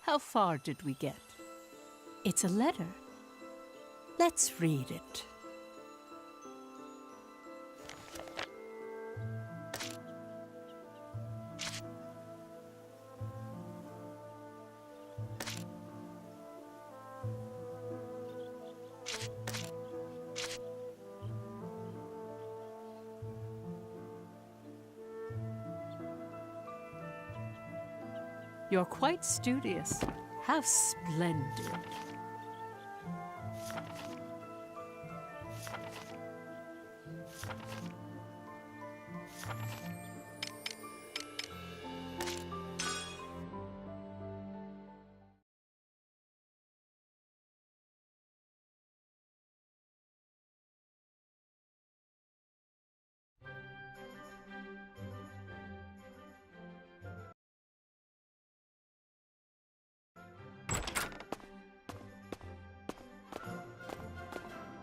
How far did we get? It's a letter. Let's read it. You're quite studious. How splendid.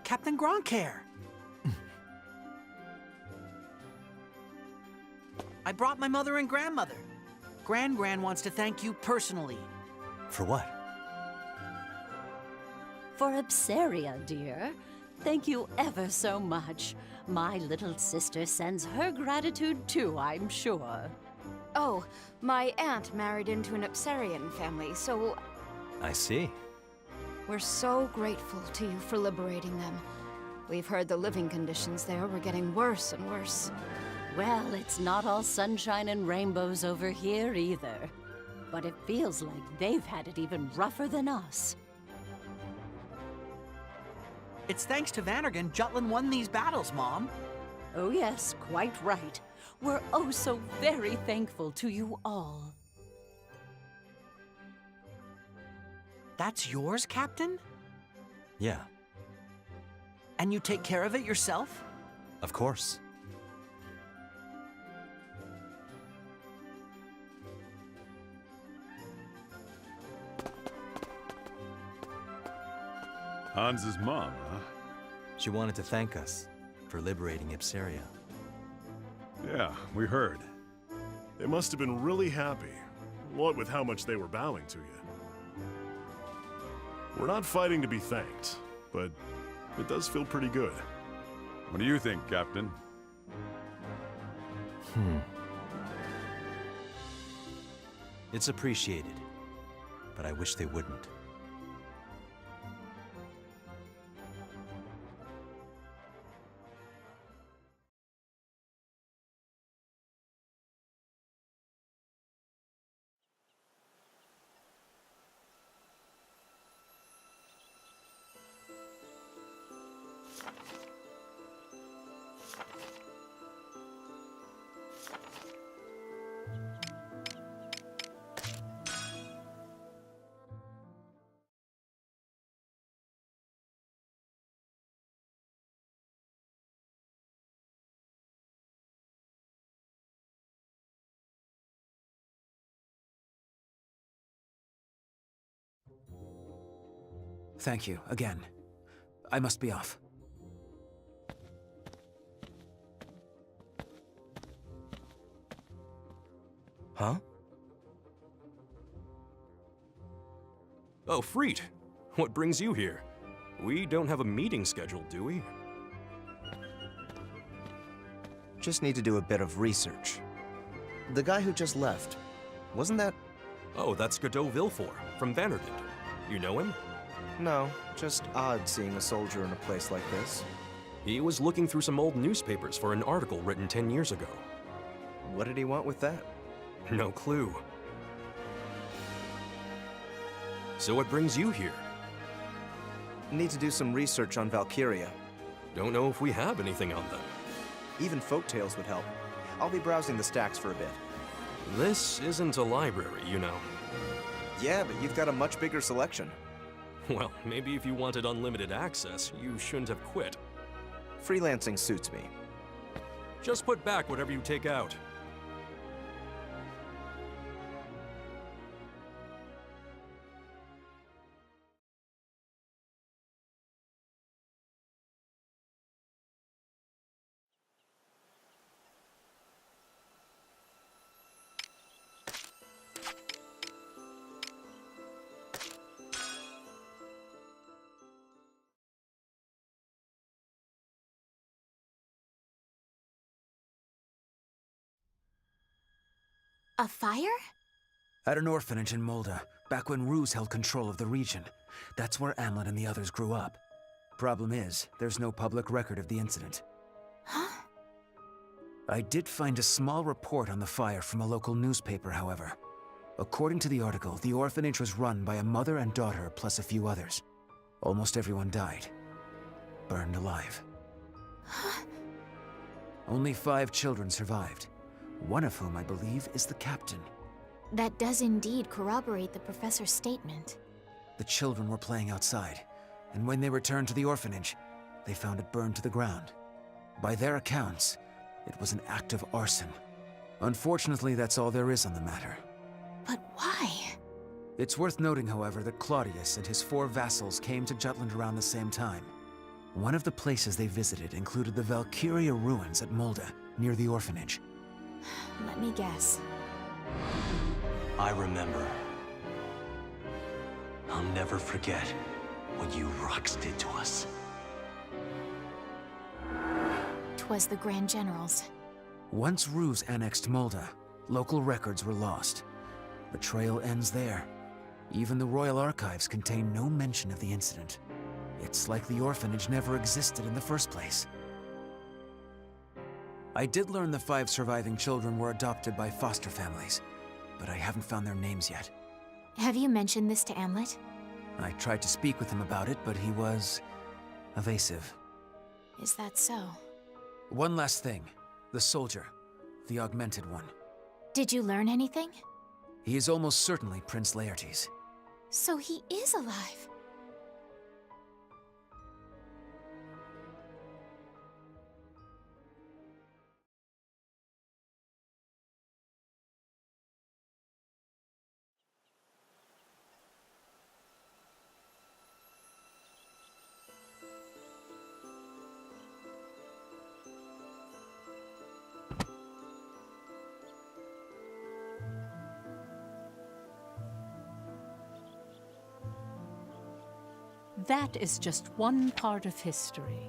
Captain Grandcare! I brought my mother and grandmother. Gran wants to thank you personally. For what? For Ipsaria, dear. Thank you ever so much. My little sister sends her gratitude too, I'm sure. Oh, my aunt married into an Ipsarian family, so I see. we're so grateful to you for liberating them. We've heard the living conditions there were getting worse and worse. Well, it's not all sunshine and rainbows over here either. But it feels like they've had it even rougher than us. It's thanks to Vannergan Jutland won these battles, Mom. Oh yes, quite right. We're oh so very thankful to you all. That's yours, Captain? Yeah, And you take care of it yourself? of course. Hans's mom, huh? She wanted to thank us for liberating Ipsaria. Yeah, we heard. They must have been really happy, what with how much they were bowing to you. We're not fighting to be thanked, but it does feel pretty good. What do you think, Captain? It's appreciated, but I wish they wouldn't. Thank you, again. I must be off. Huh? Oh, Freet! What brings you here? We don't have a meeting scheduled, do we? Just need to do a bit of research. The guy who just left, wasn't that... Oh, that's Godot Villefort, from Vannergund. You know him? No, just odd seeing a soldier in a place like this. He was looking through some old newspapers for an article written 10 years ago. What did he want with that? No clue. So what brings you here? Need to do some research on Valkyria. Don't know if we have anything on them. Even folktales would help. I'll be browsing the stacks for a bit. This isn't a library, you know. Yeah, but you've got a much bigger selection. Well, maybe if you wanted unlimited access, you shouldn't have quit. Freelancing suits me. Just put back whatever you take out. A fire? At an orphanage in Molda, back when Ruse held control of the region. That's where Amlet and the others grew up. Problem is, there's no public record of the incident. Huh? I did find a small report on the fire from a local newspaper, however. According to the article, the orphanage was run by a mother and daughter plus a few others. Almost everyone died. Burned alive. Only 5 children survived. One of whom, I believe, is the captain. That does indeed corroborate the professor's statement. The children were playing outside, and when they returned to the orphanage, they found it burned to the ground. By their accounts, it was an act of arson. Unfortunately, that's all there is on the matter. But why? It's worth noting, however, that Claudius and his 4 vassals came to Jutland around the same time. One of the places they visited included the Valkyria ruins at Molda, near the orphanage. Let me guess. I remember. I'll never forget what you Rux did to us. 'Twas the Grand Generals. Once Ruse annexed Molda, local records were lost. The trail ends there. Even the Royal Archives contain no mention of the incident. It's like the orphanage never existed in the first place. I did learn the 5 surviving children were adopted by foster families, but I haven't found their names yet. Have you mentioned this to Amlet? I tried to speak with him about it, but he was evasive. Is that so? One last thing. The soldier. The augmented one. Did you learn anything? He is almost certainly Prince Laertes. So he is alive. That is just one part of history.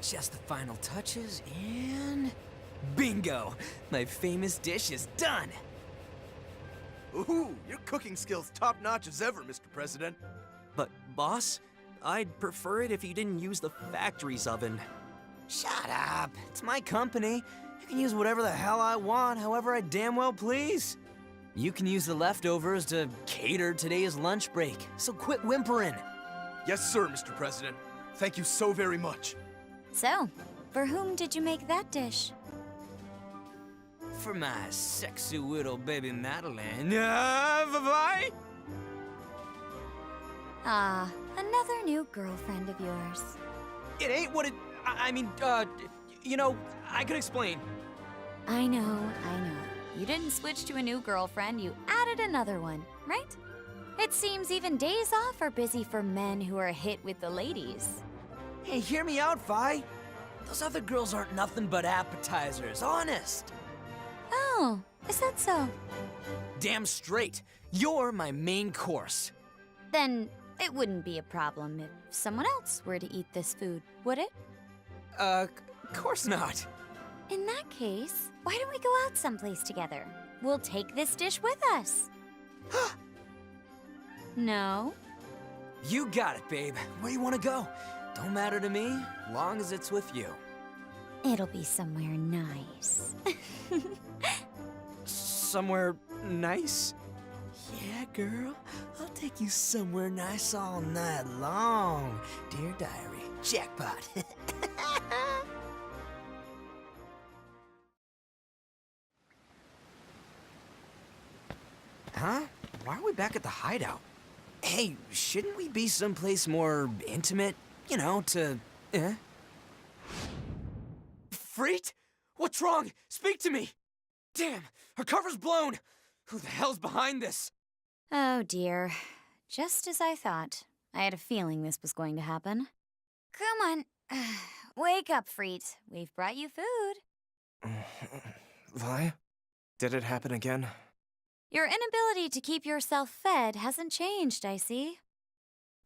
Just the final touches, and bingo! My famous dish is done! Ooh, your cooking skills top-notch as ever, Mr. President. But, boss, I'd prefer it if you didn't use the factory's oven. Shut up! It's my company. I can use whatever the hell I want, however I damn well please. You can use the leftovers to cater today's lunch break, so quit whimpering. Yes, sir, Mr. President. Thank you so very much. So, for whom did you make that dish? For my sexy little baby Madeline. Bye-bye! Ah, another new girlfriend of yours. It ain't what it... I mean, you know, I could explain. I know. You didn't switch to a new girlfriend, you added another one, right? It seems even days off are busy for men who are hit with the ladies. Hey, hear me out, Vi. Those other girls aren't nothing but appetizers, honest. Oh, is that so? Damn straight. You're my main course. Then it wouldn't be a problem if someone else were to eat this food, would it? Of course not. In that case, why don't we go out someplace together? We'll take this dish with us. No? You got it, babe. Where do you want to go? Don't matter to me, long as it's with you. It'll be somewhere nice. somewhere nice? Yeah, girl. I'll take you somewhere nice all night long. Dear Diary, jackpot. Huh? Why are we back at the hideout? Hey, shouldn't we be someplace more intimate? You know, Freet? What's wrong? Speak to me! Damn, her cover's blown! Who the hell's behind this? Oh dear. Just as I thought. I had a feeling this was going to happen. Come on. Wake up, Freet. We've brought you food. Vi? Did it happen again? Your inability to keep yourself fed hasn't changed, I see.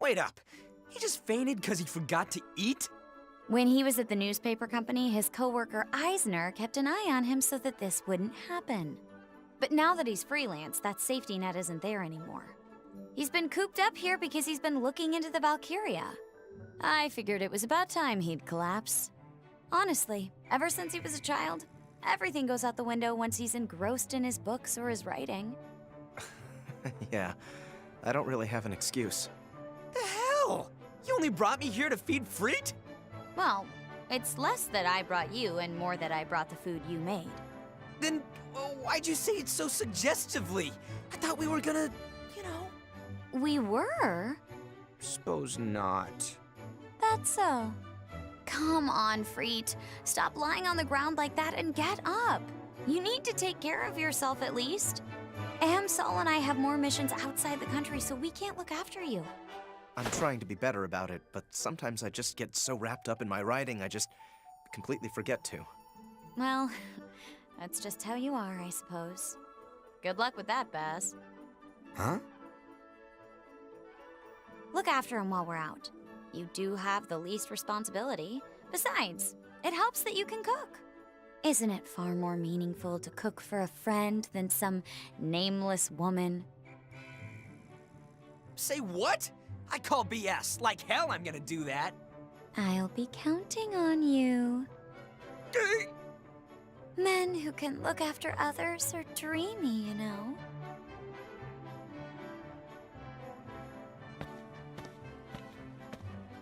Wait up. He just fainted because he forgot to eat? When he was at the newspaper company, his coworker Eisner kept an eye on him so that this wouldn't happen. But now that he's freelance, that safety net isn't there anymore. He's been cooped up here because he's been looking into the Valkyria. I figured it was about time he'd collapse. Honestly, ever since he was a child, everything goes out the window once he's engrossed in his books or his writing. Yeah, I don't really have an excuse. The hell? You only brought me here to feed Freet? Well, it's less that I brought you and more that I brought the food you made. Then why'd you say it so suggestively? I thought we were gonna, you know... We were? Suppose not. That's so. Come on, Freet. Stop lying on the ground like that and get up. You need to take care of yourself at least. Sol and I have more missions outside the country, so we can't look after you. I'm trying to be better about it, but sometimes I just get so wrapped up in my writing, I just completely forget to. Well, that's just how you are, I suppose. Good luck with that, Baz. Huh? Look after him while we're out. You do have the least responsibility. Besides, it helps that you can cook. Isn't it far more meaningful to cook for a friend than some nameless woman? Say what? I call BS. Like hell I'm gonna do that. I'll be counting on you. Men who can look after others are dreamy, you know.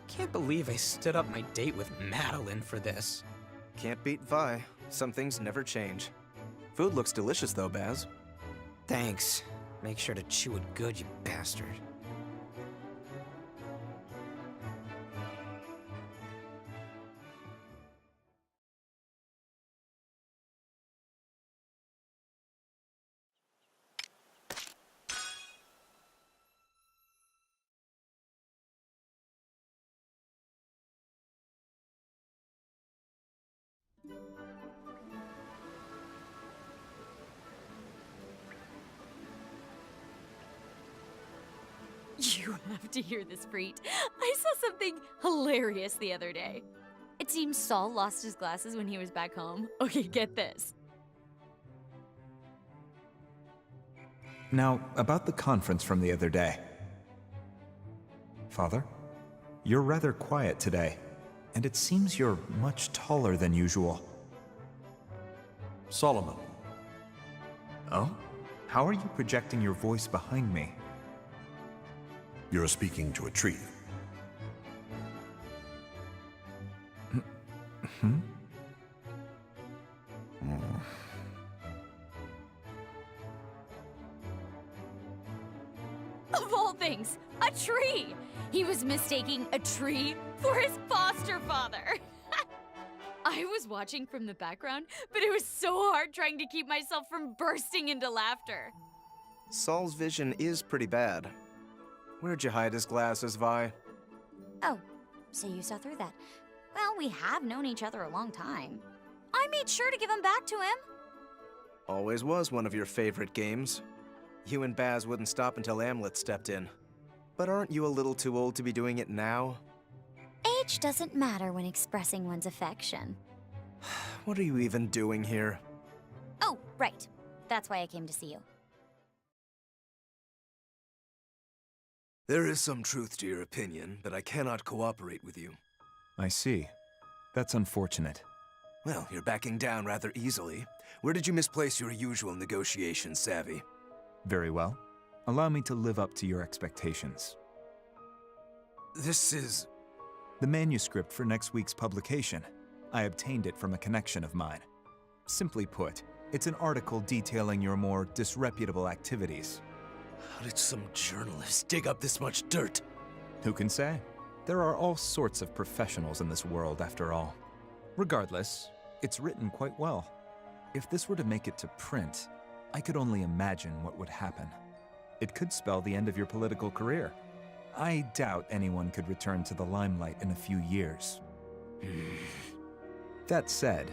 Can't believe I stood up my date with Madeline for this. Can't beat Vi. Some things never change. Food looks delicious though, Baz. Thanks. Make sure to chew it good, you bastard. You have to hear this, Freet. I saw something hilarious the other day. It seems Saul lost his glasses when he was back home. Okay, get this. Now, about the conference from the other day. Father, you're rather quiet today, and it seems you're much taller than usual. Solomon. Oh? How are you projecting your voice behind me? You're speaking to a tree. Hmm? Of all things, a tree! He was mistaking a tree for his foster father. I was watching from the background, but it was so hard trying to keep myself from bursting into laughter. Saul's vision is pretty bad. Where'd you hide his glasses, Vi? Oh, so you saw through that. Well, we have known each other a long time. I made sure to give them back to him. Always was one of your favorite games. You and Baz wouldn't stop until Amlet stepped in. But aren't you a little too old to be doing it now? Age doesn't matter when expressing one's affection. What are you even doing here? Oh, right. That's why I came to see you. There is some truth to your opinion, but I cannot cooperate with you. I see. That's unfortunate. Well, you're backing down rather easily. Where did you misplace your usual negotiation savvy? Very well. Allow me to live up to your expectations. This is... The manuscript for next week's publication. I obtained it from a connection of mine. Simply put, it's an article detailing your more disreputable activities. How did some journalist dig up this much dirt? Who can say? There are all sorts of professionals in this world, after all. Regardless, it's written quite well. If this were to make it to print, I could only imagine what would happen. It could spell the end of your political career. I doubt anyone could return to the limelight in a few years. That said,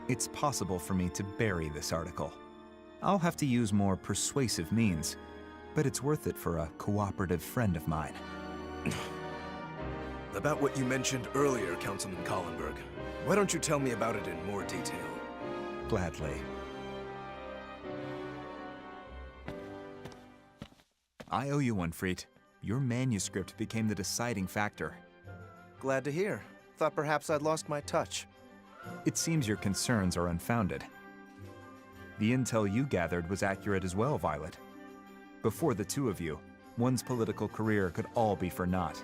it's possible for me to bury this article. I'll have to use more persuasive means, but it's worth it for a cooperative friend of mine. About what you mentioned earlier, Councilman Collenberg. Why don't you tell me about it in more detail? Gladly. I owe you one, Freet. Your manuscript became the deciding factor. Glad to hear. Thought perhaps I'd lost my touch. It seems your concerns are unfounded. The intel you gathered was accurate as well, Violet. Before the two of you, one's political career could all be for naught.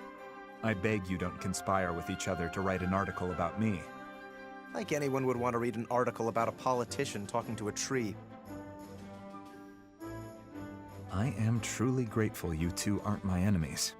I beg you don't conspire with each other to write an article about me. Like anyone would want to read an article about a politician talking to a tree. I am truly grateful you two aren't my enemies.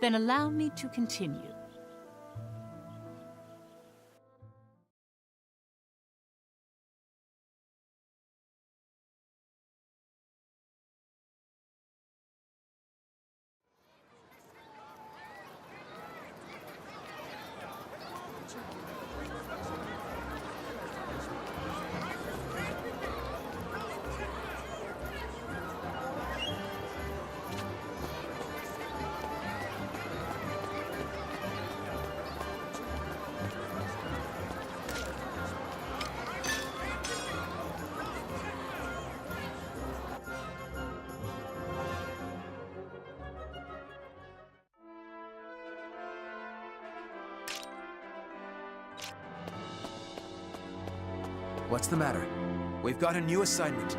Then allow me to continue. What's the matter? We've got a new assignment.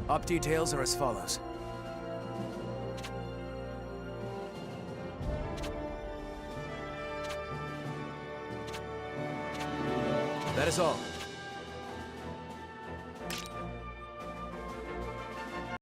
Op details are as follows. That is all.